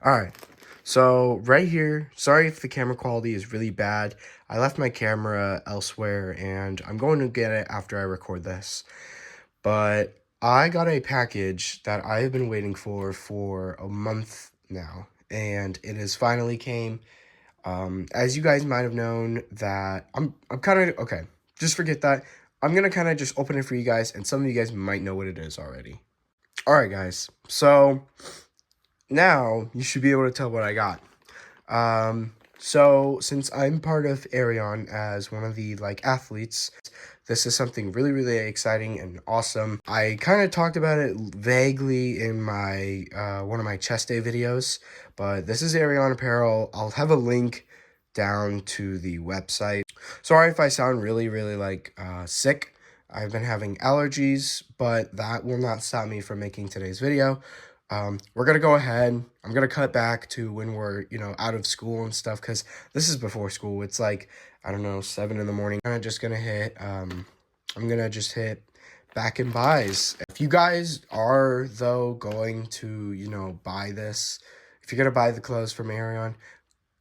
Alright, so right here, sorry if the camera quality is really bad. I left my camera elsewhere and I'm going to get it after I record this. But I got a package that I have been waiting for a month now, and it has finally came. As you guys might have known that I'm kind of, okay, just forget that. I'm going to kind of just open it for you guys, and some of you guys might know what it is already. Alright guys, so now you should be able to tell what I got. So since I'm part of ARION as one of the athletes, this is something really, really exciting and awesome. I kind of talked about it vaguely in my one of my chest day videos, but this is ARION apparel. I'll have a link down to the website. Sorry if I sound really, really sick. I've been having allergies, but that will not stop me from making today's video. We're gonna go ahead. I'm gonna cut back to when we're, out of school and stuff, because this is before school. It's like, I don't know, 7 in the morning. I'm just gonna hit, I'm gonna just hit back and buys. If you guys are, though, going to, buy this, if you're gonna buy the clothes from ARION,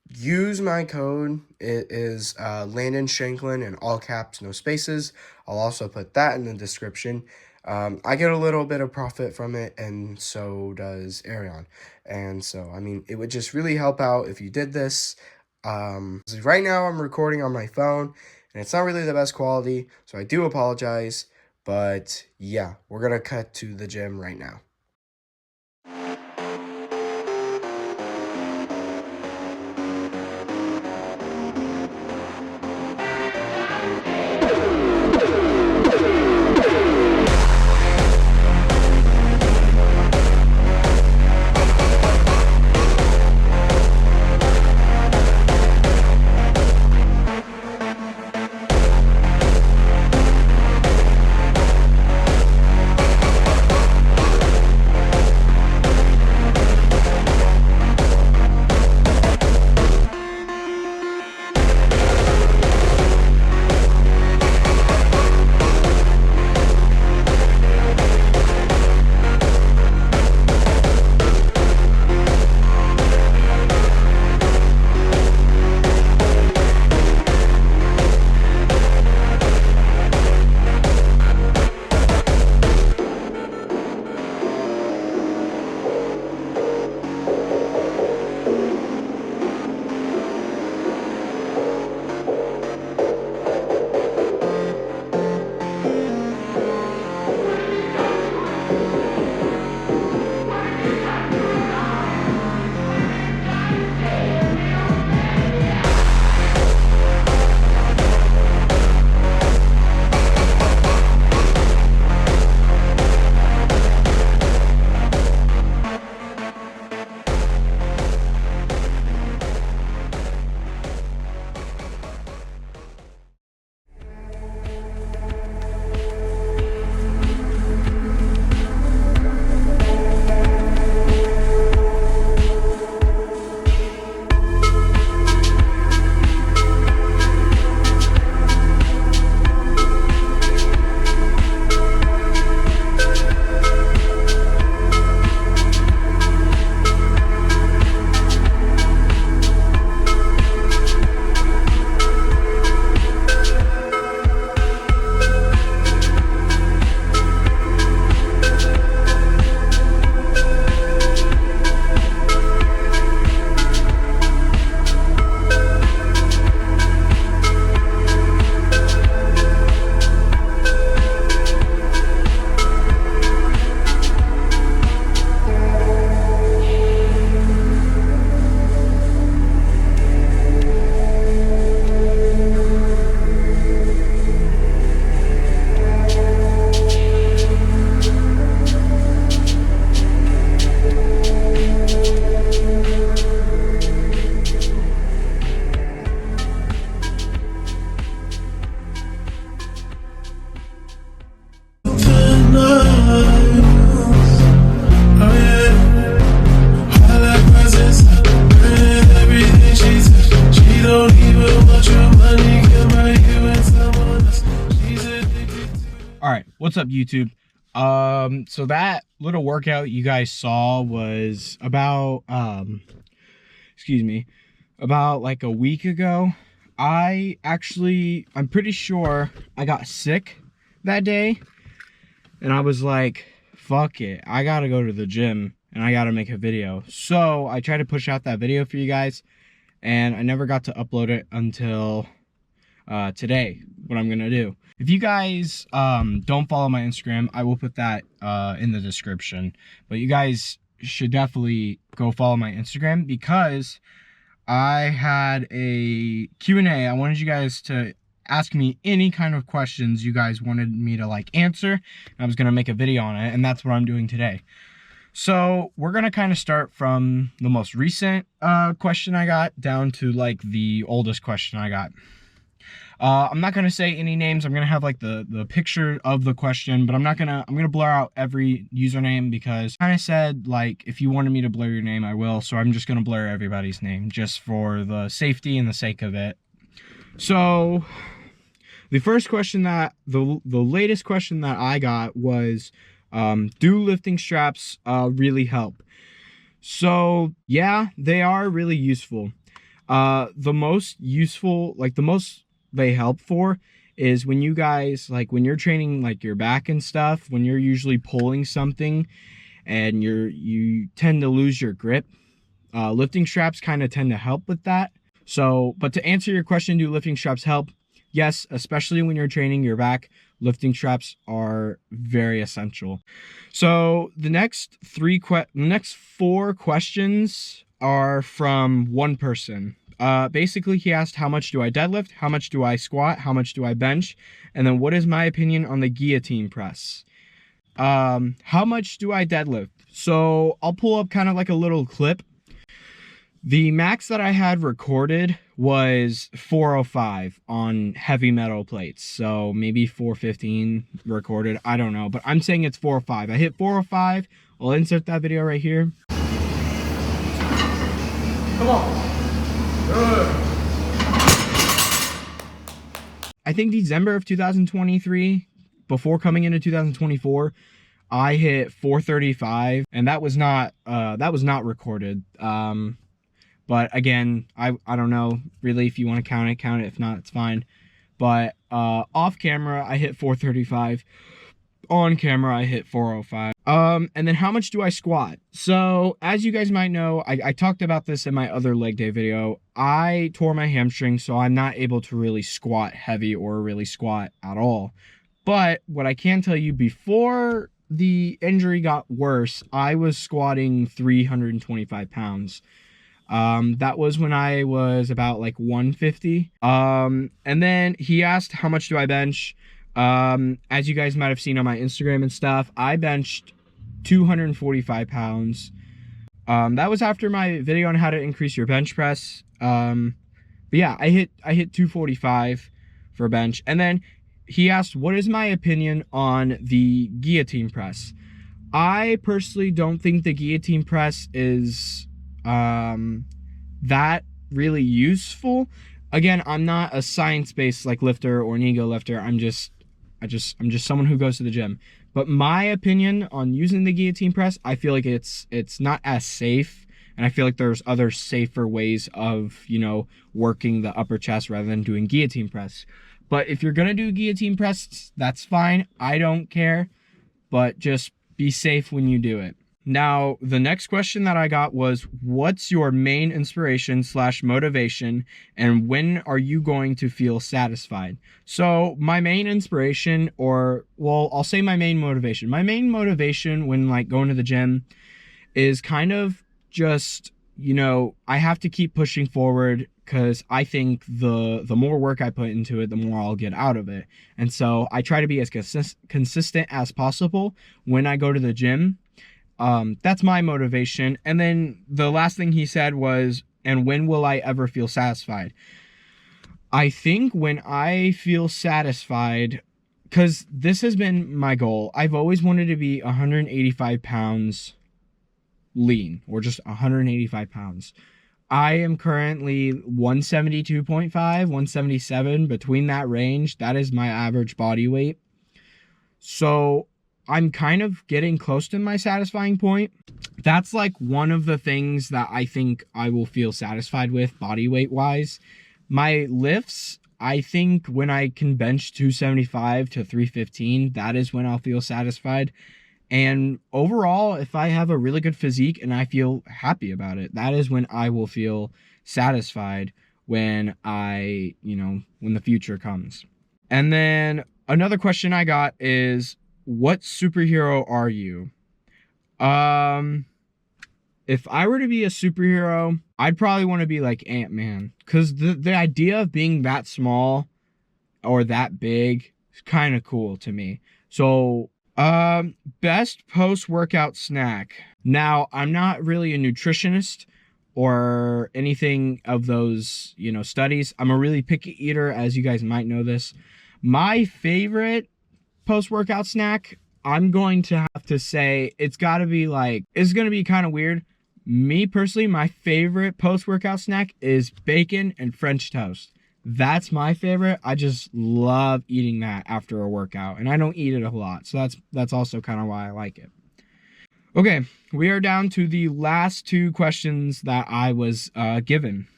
use my code. It is LANDYNSHANKLIN in all caps, no spaces. I'll also put that in the description. I get a little bit of profit from it, and so does ARION. And so, I mean, it would just really help out if you did this. Right now I'm recording on my phone, and it's not really the best quality, so I do apologize. But yeah, we're gonna cut to the gym right now. What's up, YouTube? So that little workout you guys saw was about, excuse me, about like a week ago. I'm pretty sure I got sick that day, and I was like, fuck it, I gotta go to the gym and I gotta make a video. So I tried to push out that video for you guys, and I never got to upload it until today. What I'm gonna do, if you guys don't follow my Instagram, I will put that in the description, but you guys should definitely go follow my Instagram, because I had a Q&A. I wanted you guys to ask me any kind of questions you guys wanted me to like answer. I was gonna make a video on it, and that's what I'm doing today. So we're gonna kind of start from the most recent question I got down to like the oldest question I got. I'm not gonna say any names. I'm gonna have like the picture of the question, but I'm gonna blur out every username, because I kind of said like if you wanted me to blur your name, I will. So I'm just gonna blur everybody's name just for the safety and the sake of it. So the first question that the latest question that I got was, do lifting straps really help? So yeah, they are really useful. The most useful, like the most they help for, is when you guys, like when you're training like your back and stuff, when you're usually pulling something and you tend to lose your grip. Lifting straps kind of tend to help with that. So, but to answer your question, do lifting straps help? Yes, especially when you're training your back, lifting straps are very essential. So the next four questions are from one person. Basically, he asked, how much do I deadlift? How much do I squat? How much do I bench? And then, what is my opinion on the guillotine press? How much do I deadlift? So I'll pull up kind of like a little clip. The max that I had recorded was 405 on heavy metal plates. So maybe 415 recorded. I don't know, but I'm saying it's 405. I hit 405. I'll insert that video right here. Come on. Good. I think December of 2023, before coming into 2024, I hit 435, and that was not recorded. But again, I don't know really, if you want to count it. If not, it's fine. But off camera, I hit 435. On camera, I hit 405. And then how much do I squat? So as you guys might know, I talked about this in my other leg day video. I tore my hamstring, so I'm not able to really squat heavy or really squat at all. But what I can tell you, before the injury got worse, I was squatting 325 pounds. That was when I was about like 150. And then he asked, how much do I bench? As you guys might have seen on my Instagram and stuff, I benched 245 pounds. That was after my video on how to increase your bench press. But yeah, I hit 245 for bench. And then he asked, what is my opinion on the guillotine press? I personally don't think the guillotine press is that really useful. Again, I'm not a science-based like lifter or an ego lifter. I'm just someone who goes to the gym. But my opinion on using the guillotine press, I feel like it's not as safe, and I feel like there's other safer ways of, you know, working the upper chest rather than doing guillotine press. But if you're gonna do guillotine press, that's fine. I don't care, but just be safe when you do it. Now, the next question that I got was, what's your main inspiration / motivation, and when are you going to feel satisfied? So my main inspiration, or, well, I'll say my main motivation. My main motivation when like going to the gym is kind of just, you know, I have to keep pushing forward, because I think the more work I put into it, the more I'll get out of it. And so I try to be as consistent as possible when I go to the gym. That's my motivation. And then the last thing he said was, and when will I ever feel satisfied? I think when I feel satisfied, because this has been my goal. I've always wanted to be 185 pounds lean, or just 185 pounds. I am currently 172.5, 177, between that range. That is my average body weight. So I'm kind of getting close to my satisfying point. That's like one of the things that I think I will feel satisfied with body weight wise. My lifts, I think when I can bench 275 to 315, that is when I'll feel satisfied. And overall, if I have a really good physique and I feel happy about it, that is when I will feel satisfied when when the future comes. And then another question I got is, what superhero are you? If I were to be a superhero, I'd probably want to be like Ant-Man, because the idea of being that small or that big is kind of cool to me. So, best post-workout snack. Now, I'm not really a nutritionist or anything of those, studies. I'm a really picky eater, as you guys might know this. My favorite post-workout snack, I'm going to have to say it's going to be kind of weird. Me personally, my favorite post-workout snack is bacon and French toast. That's my favorite. I just love eating that after a workout, and I don't eat it a lot, so that's also kind of why I like it. Okay, we are down to the last two questions that I was given.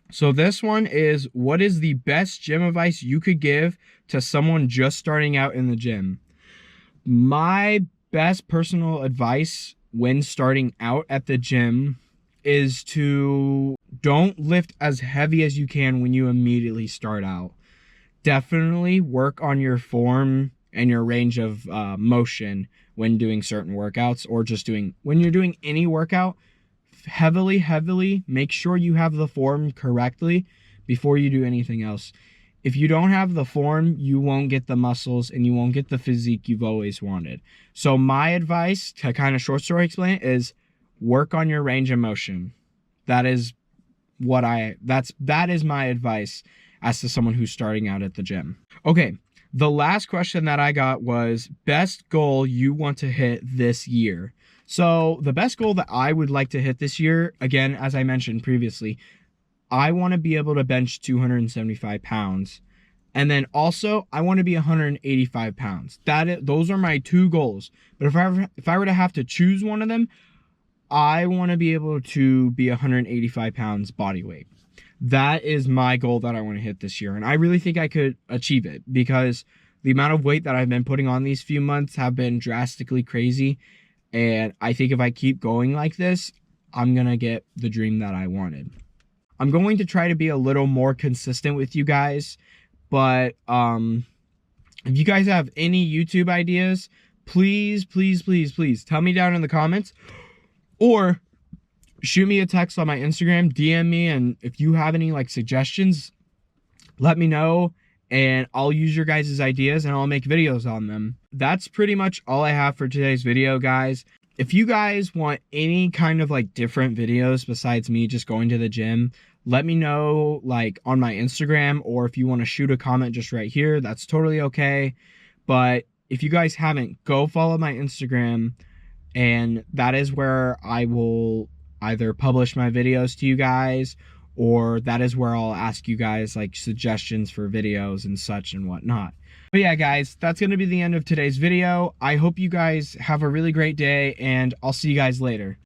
So this one is, what is the best gym advice you could give to someone just starting out in the gym? My best personal advice when starting out at the gym is to don't lift as heavy as you can when you immediately start out. Definitely work on your form and your range of motion when doing certain workouts, or just when you're doing any workout. Heavily make sure you have the form correctly before you do anything else. If you don't have the form, you won't get the muscles and you won't get the physique you've always wanted. So my advice, to kind of short story explain it, is work on your range of motion. That is my advice as to someone who's starting out at the gym. Okay, the last question that I got was, best goal you want to hit this year. So the best goal that I would like to hit this year, again, as I mentioned previously, I want to be able to bench 275 pounds. And then also, I want to be 185 pounds. Those are my two goals. But if I were to have to choose one of them, I want to be able to be 185 pounds body weight. That is my goal that I want to hit this year. And I really think I could achieve it, because the amount of weight that I've been putting on these few months have been drastically crazy. And I think if I keep going like this, I'm going to get the dream that I wanted. I'm going to try to be a little more consistent with you guys. But if you guys have any YouTube ideas, please tell me down in the comments. Or shoot me a text on my Instagram, DM me, and if you have any suggestions, let me know. And I'll use your guys' ideas and I'll make videos on them. That's pretty much all I have for today's video, guys. If you guys want any kind of different videos besides me just going to the gym, let me know on my Instagram, or if you want to shoot a comment just right here, that's totally okay. But if you guys haven't, go follow my Instagram, and that is where I will either publish my videos to you guys, or that is where I'll ask you guys suggestions for videos and such and whatnot. But yeah, guys, that's going to be the end of today's video. I hope you guys have a really great day, and I'll see you guys later.